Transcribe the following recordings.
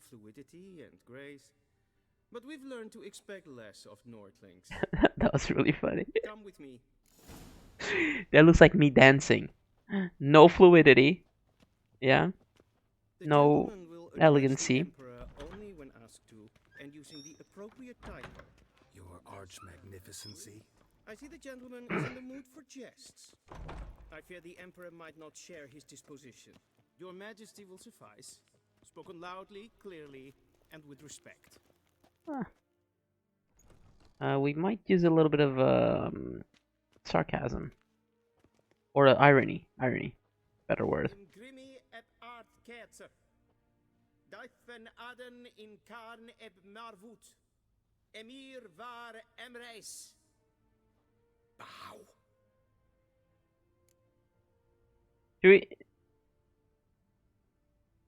fluidity and grace. But we've learned to expect less of Nordlings. That was really funny. Come with me. That looks like me dancing. No fluidity. Yeah. The No gentleman will address the elegancy. Emperor only when asked to, and using the appropriate title. Your arch magnificency. I see the gentleman is in the mood for jests. I fear the Emperor might not share his disposition. Your Majesty will suffice. Spoken loudly, clearly, and with respect. We might use a little bit of sarcasm. Or irony. Irony. Better word. Grimi et art ketzer. Daifen aden in karn eb marvut. Emir var emreis. Bow. Do we...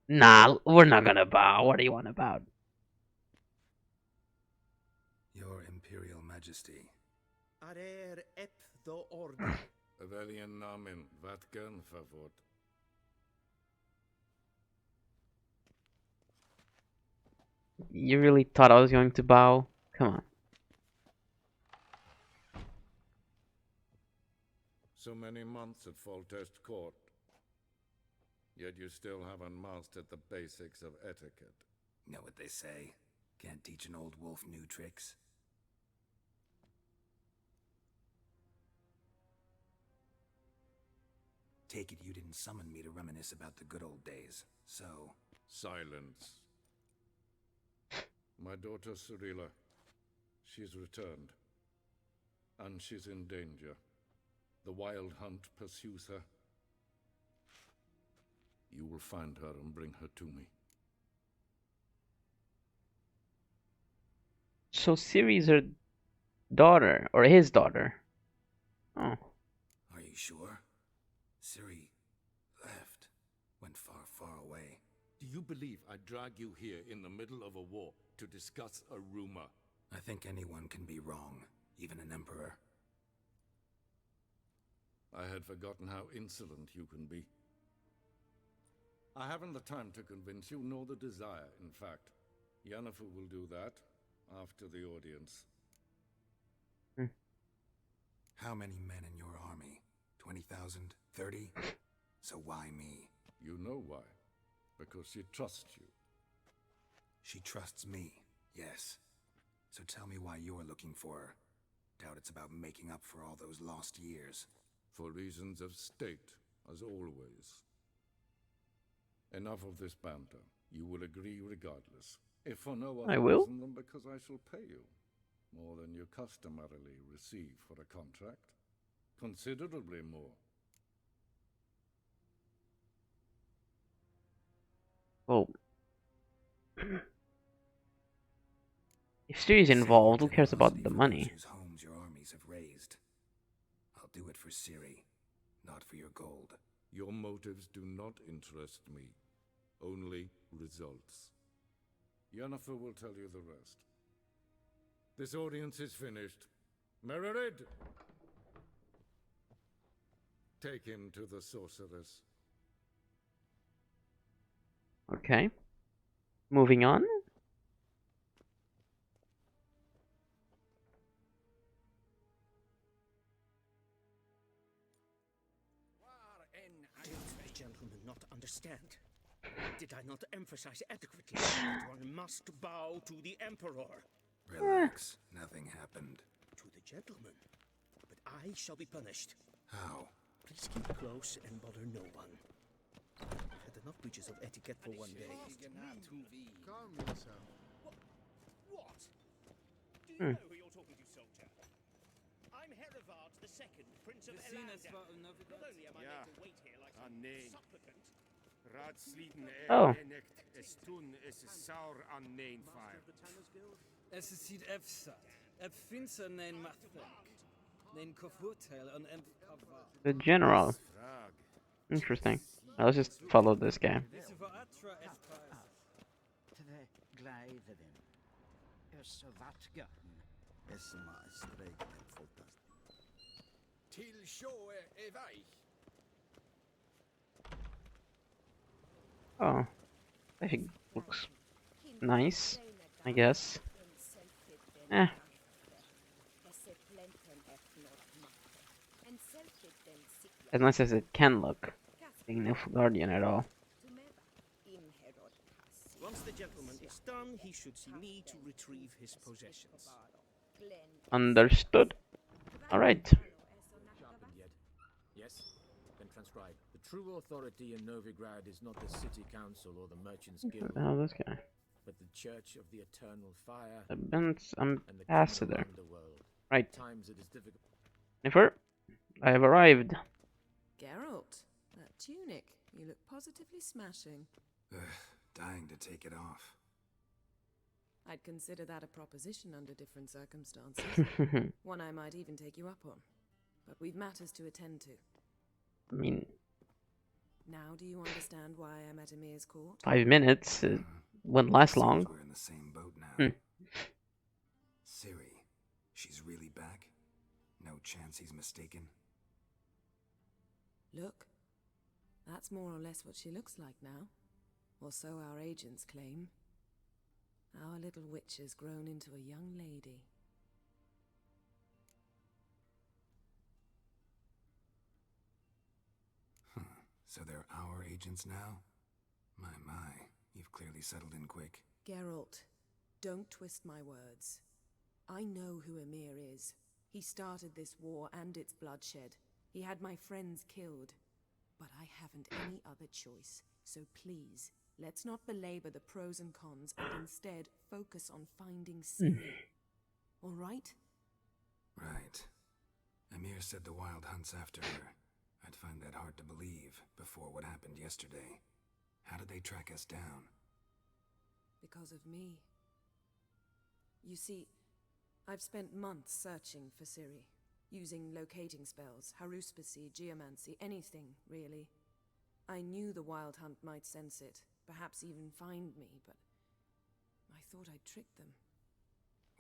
Nah, we're not gonna bow. What do you want about? Your Imperial Majesty. Arer ep the order. Welchen Namen? Wat gern verwort? You really thought I was going to bow? Come on. So many months at Foltest Court. Yet you still haven't mastered the basics of etiquette. Know what they say? Can't teach an old wolf new tricks. Take it you didn't summon me to reminisce about the good old days, so... Silence. My daughter Cyrilla, she's returned. And she's in danger. The Wild Hunt pursues her. You will find her and bring her to me. So Ciri's her daughter, or his daughter. Oh. Are you sure? Ciri left. Went far, far away. Do you believe I drag you here in the middle of a war to discuss a rumor? I think anyone can be wrong, even an emperor. I had forgotten how insolent you can be. I haven't the time to convince you, nor the desire, in fact. Yennefer will do that after the audience. How many men in your army? 20,000? 30? So why me? You know why. Because she trusts you. She trusts me, yes. So tell me why you're looking for her. Doubt it's about making up for all those lost years. For reasons of state, as always. Enough of this banter. You will agree regardless. If for no other reason than because I shall pay you. More than you customarily receive for a contract. Considerably more. Well, if Ciri's involved, who cares about the money? Whose homes your armies have raised. I'll do it for Ciri, not for your gold. Your motives do not interest me. Only results. Yennefer will tell you the rest. This audience is finished. Merid! Take him to the sorceress. Okay. Moving on. Did the gentleman not understand? Did I not emphasize adequately that one must bow to the Emperor? Relax. Nothing happened. To the gentleman. But I shall be punished. How? Please keep close and bother no one. I've had enough breaches of etiquette for one day. Calm yourself. What? Do you know who you're talking to, soldier? I'm Herivard II, Prince of Elanda. Not only am I made to wait here like some supplicant. Oh. Es ziet efsa. Ep finse nein machthenk. Nein kofurtel on emp pava. The general. Interesting. Now let's just follow this guy. Visse voor atra espas. Tve gleiðin. Så vart gönn. Esma strejk med folkast. Till sjå är väg. Oh. I think looks nice, I guess. Eh. As nice as it can look, being Nilfgaardian at all. Once the gentleman is done, he should see me to retrieve his possessions. Understood. Alright. Sharpened yet? Yes? Then transcribe. The true authority in Novigrad is not the city council or the merchants guild, Oh, this guy. but the Church of the Eternal Fire I'm and the ambassador. common underworld. Right. At times it is difficult. Jennifer, I have arrived. Geralt, that tunic, you look positively smashing. Dying to take it off. I'd consider that a proposition under different circumstances. One I might even take you up on. But we've matters to attend to. I mean, Now do you understand why I'm at Emir's court? 5 minutes. It wouldn't last Seems long. we're in the same boat now. Hmm. Ciri, she's really back? No chance he's mistaken? Look, that's more or less what she looks like now. Or so our agents claim. Our little witch has grown into a young lady. So they're our agents now? My, you've clearly settled in quick. Geralt, don't twist my words. I know who Emir is. He started this war and its bloodshed. He had my friends killed. But I haven't any other choice. So please, let's not belabor the pros and cons and instead focus on finding Ciri. All right? Right. Emir said the Wild hunts after her. I'd find that hard to believe before what happened yesterday. How did they track us down? Because of me. You see, I've spent months searching for Ciri, using locating spells, haruspicy, geomancy, anything, really. I knew the Wild Hunt might sense it, perhaps even find me, but I thought I'd trick them.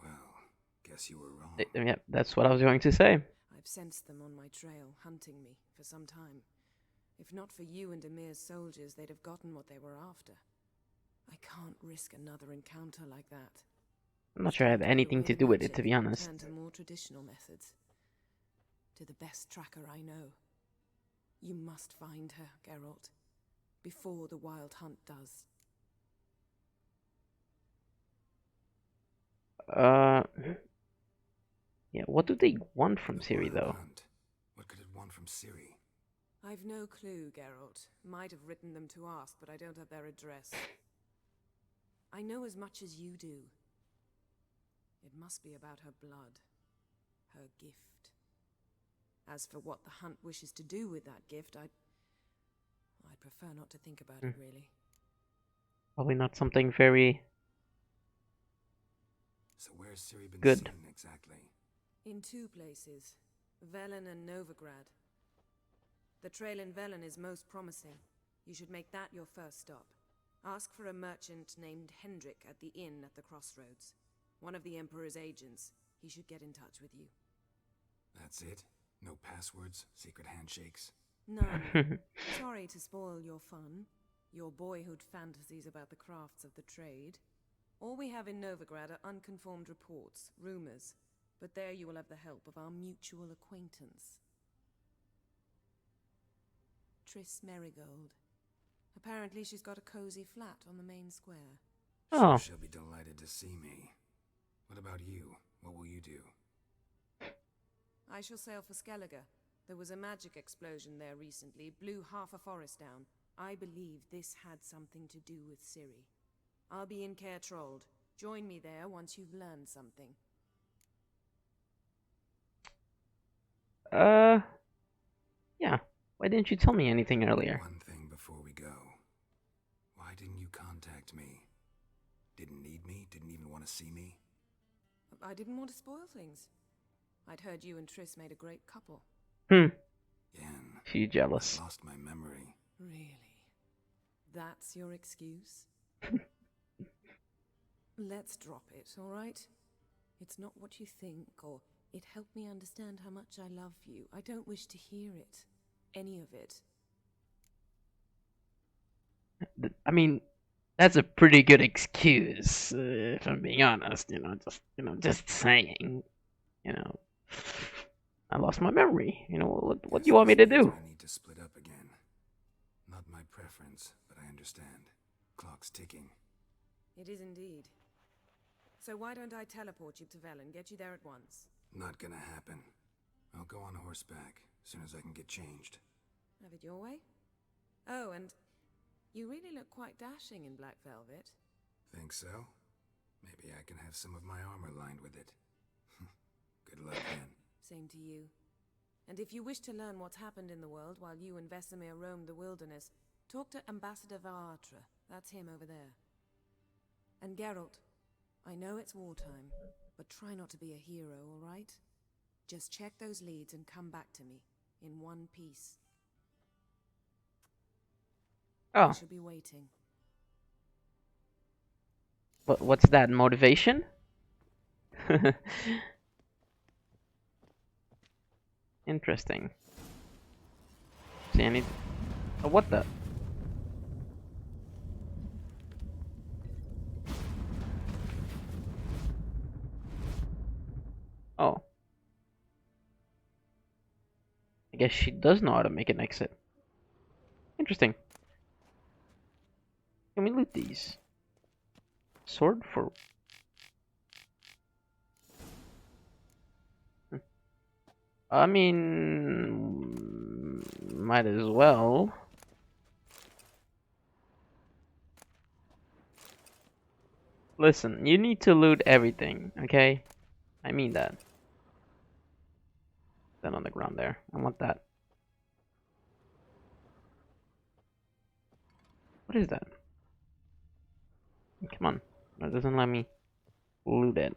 Well, guess you were wrong. Yeah, that's what I was going to say. I've sensed them on my trail, hunting me, for some time. If not for you and Emir's soldiers, they'd have gotten what they were after. I can't risk another encounter like that. I'm not sure I have anything to do with it, to be honest. Turn to more traditional methods. To the best tracker I know. You must find her, Geralt. Before the Wild Hunt does. Yeah, what do they want from Ciri, though? Hunt. What could it want from Ciri? I've no clue, Geralt. Might have written them to ask, but I don't have their address. I know as much as you do. It must be about her blood. Her gift. As for what the Hunt wishes to do with that gift, I'd prefer not to think about it, really. Probably not something very So where's Ciri been good. seen exactly? In two places. Velen and Novigrad. The trail in Velen is most promising. You should make that your first stop. Ask for a merchant named Hendrik at the inn at the crossroads. One of the Emperor's agents. He should get in touch with you. That's it? No passwords? Secret handshakes? None. Sorry to spoil your fun. Your boyhood fantasies about the crafts of the trade. All we have in Novigrad are unconformed reports, rumors. But there you will have the help of our mutual acquaintance. TRISS Merigold. Apparently she's got a cozy flat on the main square. Oh. She'll be delighted to see me. What about you? What will you do? I shall sail for Skellige. There was a magic explosion there recently, blew half a forest down. I believe this had something to do with Ciri. I'll be in Caer Trold. Join me there once you've learned something. Yeah. Why didn't you tell me anything earlier? One thing before we go. Why didn't you contact me? Didn't need me? Didn't even want to see me? I didn't want to spoil things. I'd heard you and Triss made a great couple. Yen. She jealous. I lost my memory. Really? That's your excuse? Let's drop it, all right? It's not what you think, or it helped me understand how much I love you. I don't wish to hear it. Any of it. I mean, That's a pretty good excuse, if I'm being honest. Just saying. I lost my memory. What do you want me to do? I need to split up again. Not my preference, but I understand. Clock's ticking. It is indeed. So why don't I teleport you to Velen, get you there at once? Not gonna happen. I'll go on horseback, as soon as I can get changed. Have it your way? Oh, and you really look quite dashing in black velvet. Think so? Maybe I can have some of my armor lined with it. Good luck then. Same to you. And if you wish to learn what's happened in the world while you and Vesemir roamed the wilderness, talk to Ambassador Varatra. That's him over there. And Geralt, I know it's wartime, but try not to be a hero, all right? Just check those leads and come back to me, in one piece. Oh. I shall be waiting. What's that, motivation? Interesting. See, I need... Oh, what the? Oh. I guess she does know how to make an exit. Interesting. Can we loot these? Sword for... I mean... might as well. Listen, you need to loot everything, okay? I mean that. Then on the ground there. I want that. What is that? Come on. It doesn't let me loot it.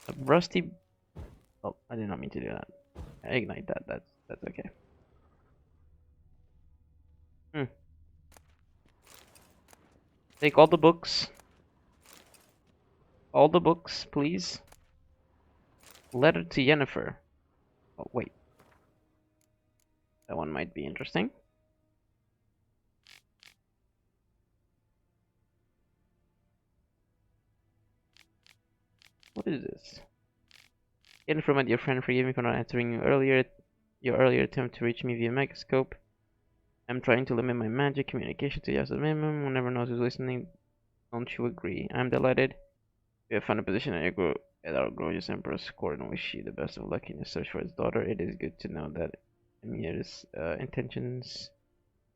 A rusty... Oh, I did not mean to do that. I ignite that. That's okay. Take all the books. All the books, please. Letter to Yennefer. Oh, wait. That one might be interesting. What is this? Yennefer, my dear friend, forgive me for not answering you earlier. Your earlier attempt to reach me via Megascope. I'm trying to limit my magic communication to just a minimum. One never knows who's listening. Don't you agree? I'm delighted. We have found a position at our gorgeous Emperor's court and wish you the best of luck in your search for his daughter. It is good to know that Emir's intentions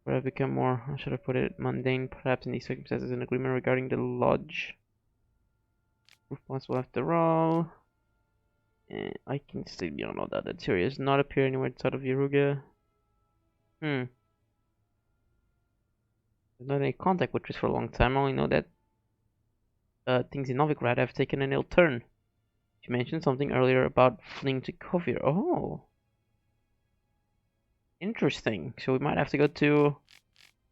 have become more, how should I put it, mundane, perhaps in these circumstances, an agreement regarding the lodge. Proof possible after all. I can still be on all that. That Tyria does not appear anywhere outside of Yaruga. There's not any contact with Triss for a long time. I only know that things in Novigrad have taken an ill turn. She mentioned something earlier about fleeing to Kovir. Oh, interesting. So we might have to go to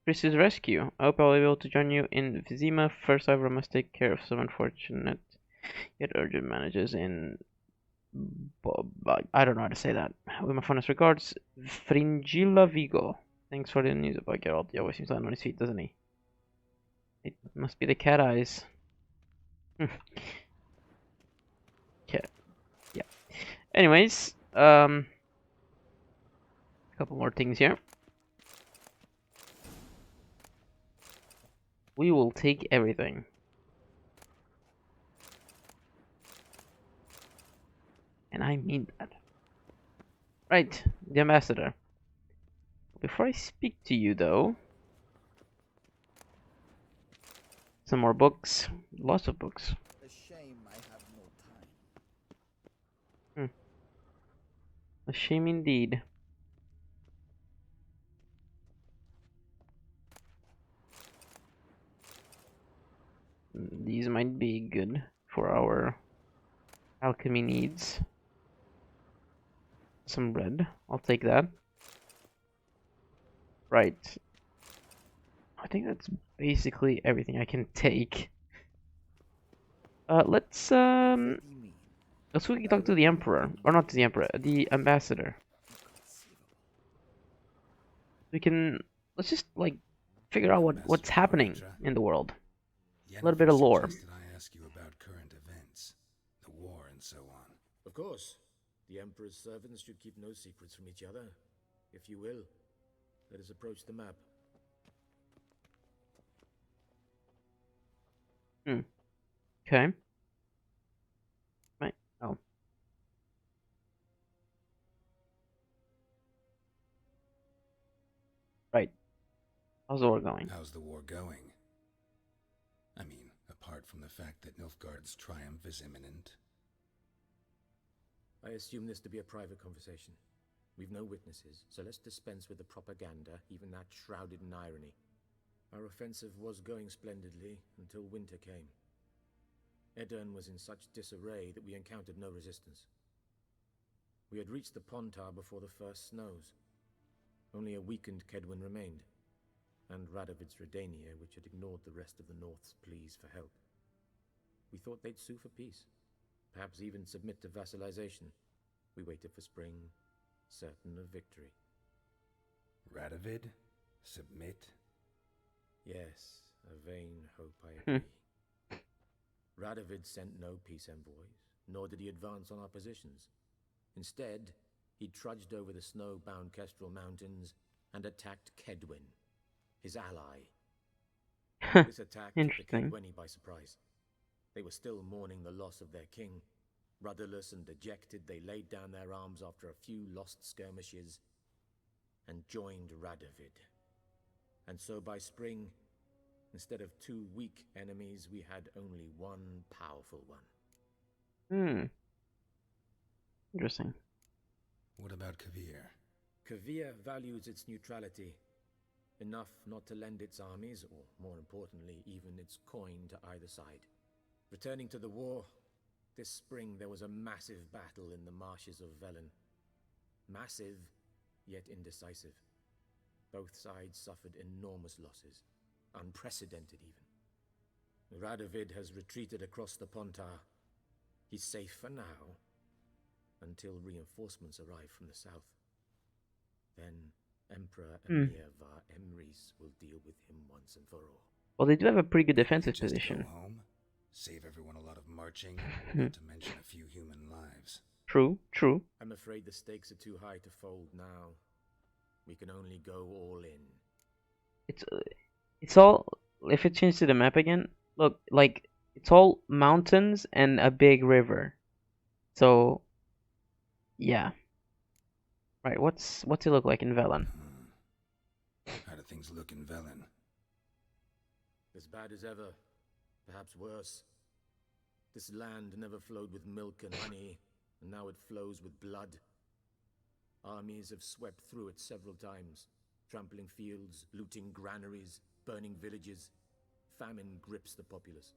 Triss's rescue. I hope I'll be able to join you in VIZIMA. First, however, I must take care of some unfortunate yet urgent matters in... I don't know how to say that. With my fondest regards, Fringilla Vigo. Thanks for the news about Geralt. He always seems to land on his feet, doesn't he? It must be the cat eyes. Cat. Yeah. Anyways, a couple more things here. We will take everything. And I mean that. Right, the ambassador. Before I speak to you, though, some more books. Lots of books. A shame I have no time. A shame indeed. These might be good for our alchemy needs. Some bread. I'll take that. Right. I think that's basically everything I can take. Let's quickly talk to the Emperor. Or not to the Emperor, the Ambassador. We can let's just like figure out what's Ambassador happening Aritra, in the world. A little Yennefer bit of lore. suggested I ask you about current events, the war and so on. Of course. The Emperor's servants should keep no secrets from each other. If you will, let us approach the map. Okay. Right. Oh. Right. How's the war going? How's the war going? I mean, apart from the fact that Nilfgaard's triumph is imminent. I assume this to be a private conversation. We've no witnesses, so let's dispense with the propaganda, even that shrouded in irony. Our offensive was going splendidly until winter came. Edirne was in such disarray that we encountered no resistance. We had reached the Pontar before the first snows. Only a weakened Kedwin remained, and Radovid's Redania, which had ignored the rest of the North's pleas for help. We thought they'd sue for peace, perhaps even submit to vassalization. We waited for spring, certain of victory. Radovid? Submit? Yes, a vain hope, I agree. Radovid sent no peace envoys, nor did he advance on our positions. Instead, he trudged over the snow-bound Kestrel Mountains and attacked Kedwin, his ally. This attack took the Kedweni by surprise. They were still mourning the loss of their king. Rudderless and dejected, they laid down their arms after a few lost skirmishes and joined Radovid. And so by spring, instead of 2 weak enemies, we had only one powerful one. Interesting. What about Kavir? Kavir values its neutrality, enough not to lend its armies, or more importantly, even its coin to either side. Returning to the war, this spring there was a massive battle in the marshes of Velen. Massive, yet indecisive. Both sides suffered enormous losses, unprecedented even. Radovid has retreated across the Pontar. He's safe for now, until reinforcements arrive from the south. Then Emperor Emir var Emrys will deal with him once and for all. Well, they do have a pretty good defensive Just position. go home, save everyone a lot of marching, not to mention a few human lives. True, true. I'm afraid the stakes are too high to fold now. We can only go all in. It's all, if it changes to the map again, look, like, it's all mountains and a big river. So, yeah. Right, what's it look like in Velen? How do things look in Velen? As bad as ever, perhaps worse. This land never flowed with milk and honey, and now it flows with blood. Armies have swept through it several times, trampling fields, looting granaries, burning villages. Famine grips the populace.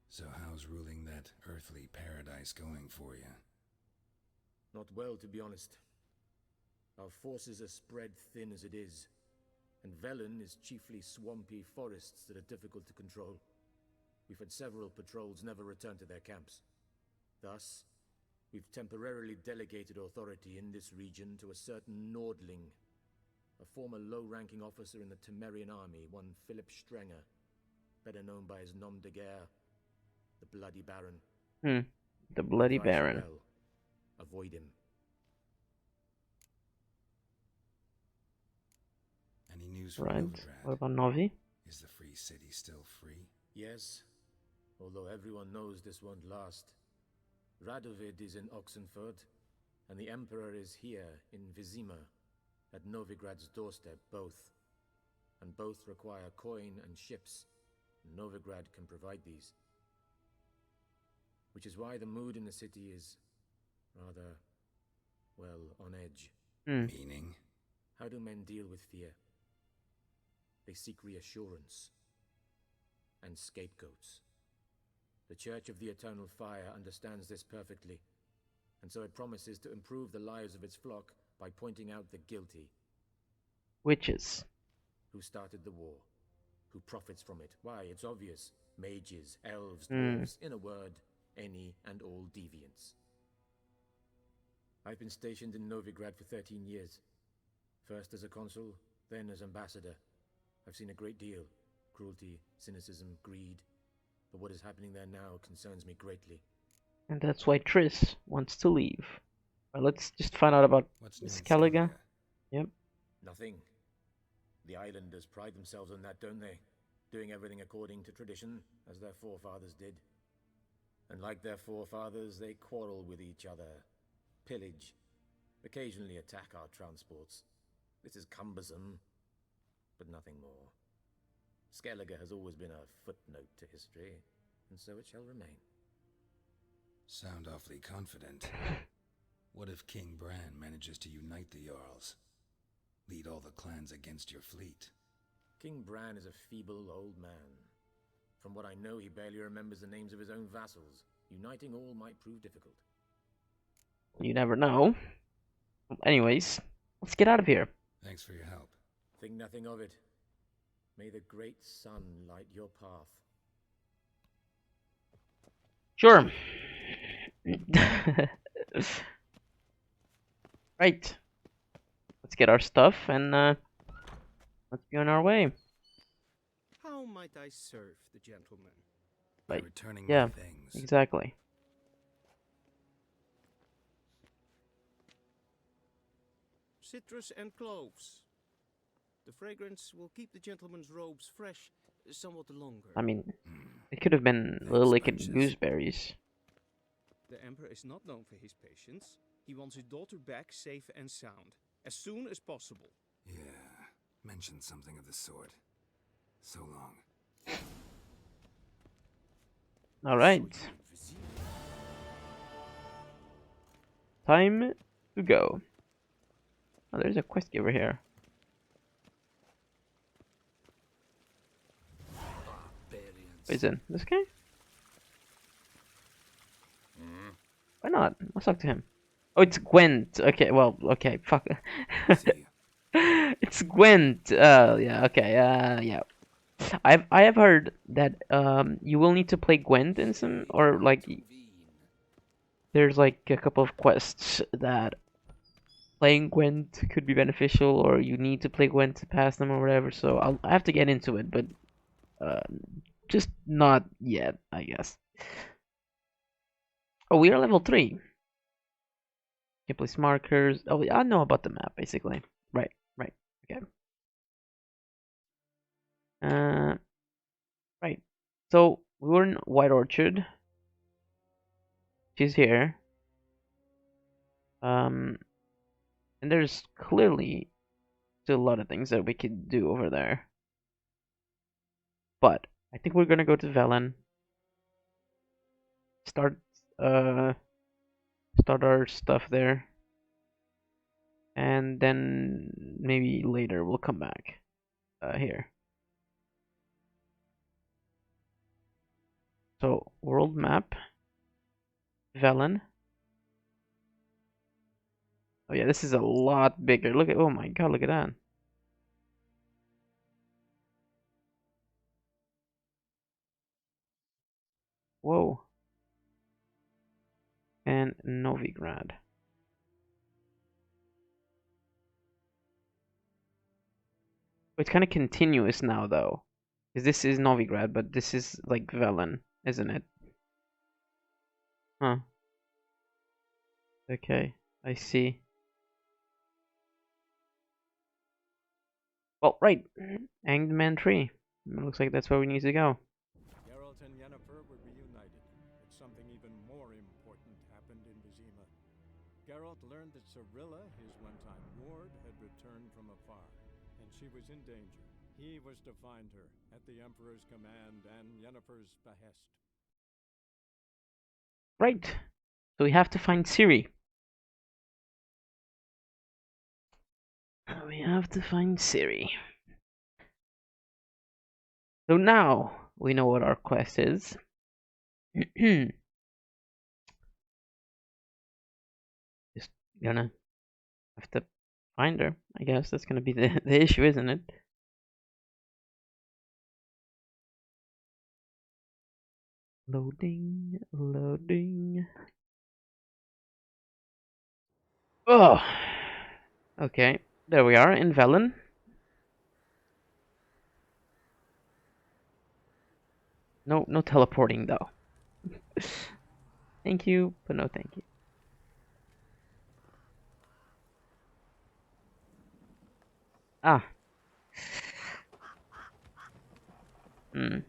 So how's ruling that earthly paradise going for you? Not well, to be honest. Our forces are spread thin as it is, and Velen is chiefly swampy forests that are difficult to control. We've had several patrols never return to their camps. Thus, we've temporarily delegated authority in this region to a certain Nordling, a former low-ranking officer in the Temerian army, one Philip Strenger, better known by his nom de guerre, the Bloody Baron. The Bloody Advise you Baron. well. Avoid him. Any news from Right. Novigrad? What about Novi? Is the free city still free? Yes, although everyone knows this won't last. Radovid is in Oxenford, and the Emperor is here in VIZIMA, at Novigrad's doorstep, both. And both require coin and ships. Novigrad can provide these. Which is why the mood in the city is rather, well, on edge. Meaning? How do men deal with fear? They seek reassurance and scapegoats. The Church of the Eternal Fire understands this perfectly, and so it promises to improve the lives of its flock by pointing out the guilty. Witches. Who started the war? Who profits from it? Why, it's obvious. Mages, elves, dwarves, in a word, any and all deviants. I've been stationed in Novigrad for 13 years. First as a consul, then as ambassador. I've seen a great deal. Cruelty, cynicism, greed. But what is happening there now concerns me greatly. And that's why Triss wants to leave. Well, let's just find out about Miss Skellige. Yep. Nothing. The islanders pride themselves on that, don't they? Doing everything according to tradition, as their forefathers did. And like their forefathers, they quarrel with each other, pillage, occasionally attack our transports. This is cumbersome, but nothing more. Skellige has always been a footnote to history, and so it shall remain. Sound awfully confident. What if King Bran manages to unite the Jarls? Lead all the clans against your fleet? King Bran is a feeble old man. From what I know, he barely remembers the names of his own vassals. Uniting all might prove difficult. You never know. Anyways, let's get out of here. Thanks for your help. Think nothing of it. May the great sun light your path. Sure. Right. Let's get our stuff and let's be on our way. How might I serve the gentleman? By Right. returning Yeah, my things. exactly. Citrus and cloves. The fragrance will keep the gentleman's robes fresh somewhat longer. I mean, it could have been lilac and Bunches. gooseberries. The Emperor is not known for his patience. He wants his daughter back safe and sound, as soon as possible. Yeah, mentioned something of the sort. So long. All right. Time to go. Oh, there's a quest giver here. Wait, is it this guy? Why not? Let's talk to him. Oh, it's Gwent. Okay, well, okay, fuck. See ya. It's Gwent. Yeah, okay, yeah. I have heard that you will need to play Gwent in some, or like there's like a couple of quests that playing Gwent could be beneficial, or you need to play Gwent to pass them or whatever. So I have to get into it, but just not yet, I guess. Oh, we are level 3. Can place markers. Oh, I know about the map basically. Right. Okay. Right. So we were in White Orchard. She's here. And there's clearly still a lot of things that we could do over there. But I think we're gonna go to Velen. Start our stuff there. And then maybe later we'll come back here. So world map, Velen. Oh yeah, this is a lot bigger. Look at, oh my god, look at that. Whoa. And Novigrad. It's kind of continuous now though. Because this is Novigrad, but this is like Velen, isn't it? Huh. Okay, I see. Well, right. Hanged Man Tree. Looks like that's where we need to go. Geralt and Yennefer were reunited, but something even more important happened in VIZIMA. Geralt learned that Cirilla, his one-time ward, had returned from afar, and she was in danger. He was to find her, at the Emperor's command and Yennefer's behest. Right. So we have to find Ciri. We have to find Ciri. So now we know what our quest is. Just gonna have to find her. I guess that's gonna be the issue, isn't it? Loading. Oh. Okay. There we are in Velen. No teleporting though. Thank you, but no thank you. Ah. Hmm.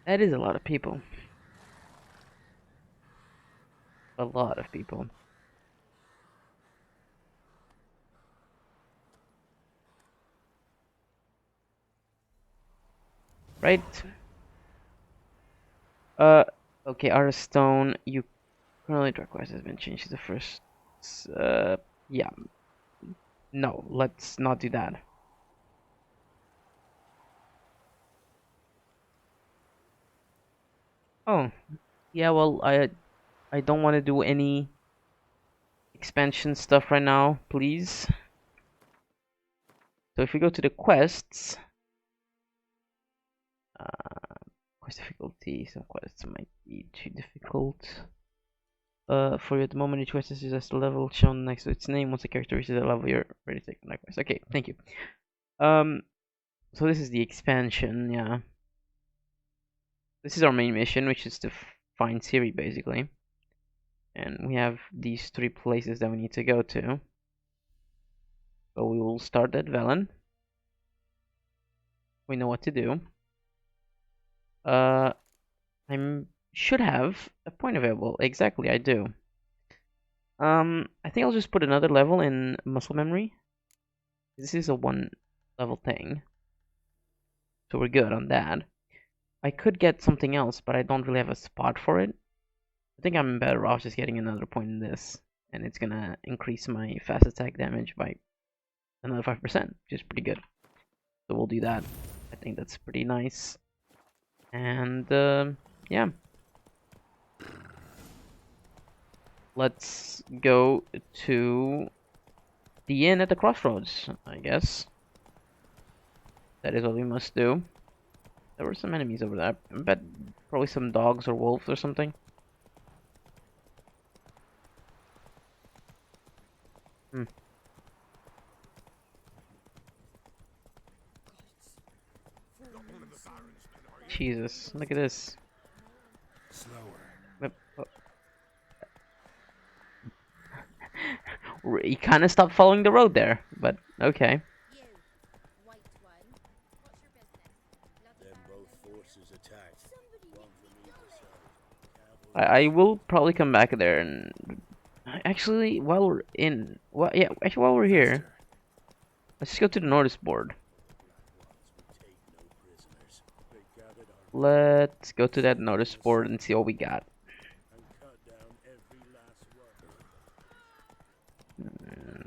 That is a lot of people. A lot of people. Right? Okay, Artist Stone, you currently drug quest has been changed to the first. Yeah. No, let's not do that. Oh, yeah. Well, I don't want to do any expansion stuff right now, please. So if we go to the quests, quest difficulty. Some quests might be too difficult. For you at the moment, each quest is just a level shown next to its name. Once the character reaches that level, you're ready to take the next quest. Okay, thank you. So this is the expansion, yeah. This is our main mission, which is to find Ciri, basically. And we have these 3 places that we need to go to. So we will start at Velen. We know what to do. I should have a point available. Exactly, I do. I think I'll just put another level in muscle memory. This is a 1 level thing. So we're good on that. I could get something else, but I don't really have a spot for it. I think I'm better off just getting another point in this. And it's gonna increase my fast attack damage by another 5%, which is pretty good. So we'll do that. I think that's pretty nice. And yeah. Let's go to the inn at the crossroads, I guess. That is what we must do. There were some enemies over there. I bet probably some dogs or wolves or something. Jesus, look at this. Slower. He kind of stopped following the road there, but okay. I will probably come back there and actually while we're in, well, yeah, actually while we're here, let's just go to the notice board. Let's go to that notice board and see what we got.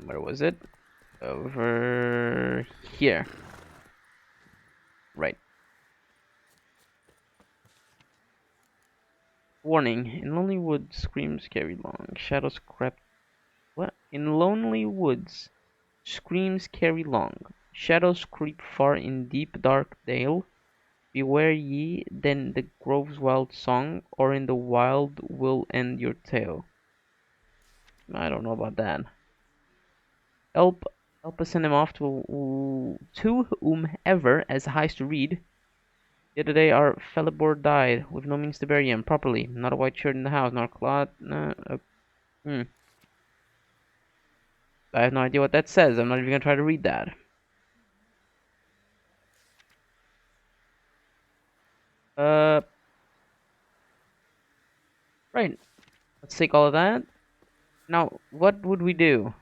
Where was it? Over here. Right. Warning. In lonely woods, screams carry long. Shadows crept. What? In lonely woods, screams carry long. Shadows creep far in deep dark dale. Beware ye, then the grove's wild song, or in the wild will end your tale. I don't know about that. Help us send him off to whomever has eyes to read. The other day our Felibor died, with no means to bury him properly. Not a white shirt in the house, nor a cloth. I have no idea what that says. I'm not even gonna try to read that. Right. Let's take all of that. Now, what would we do?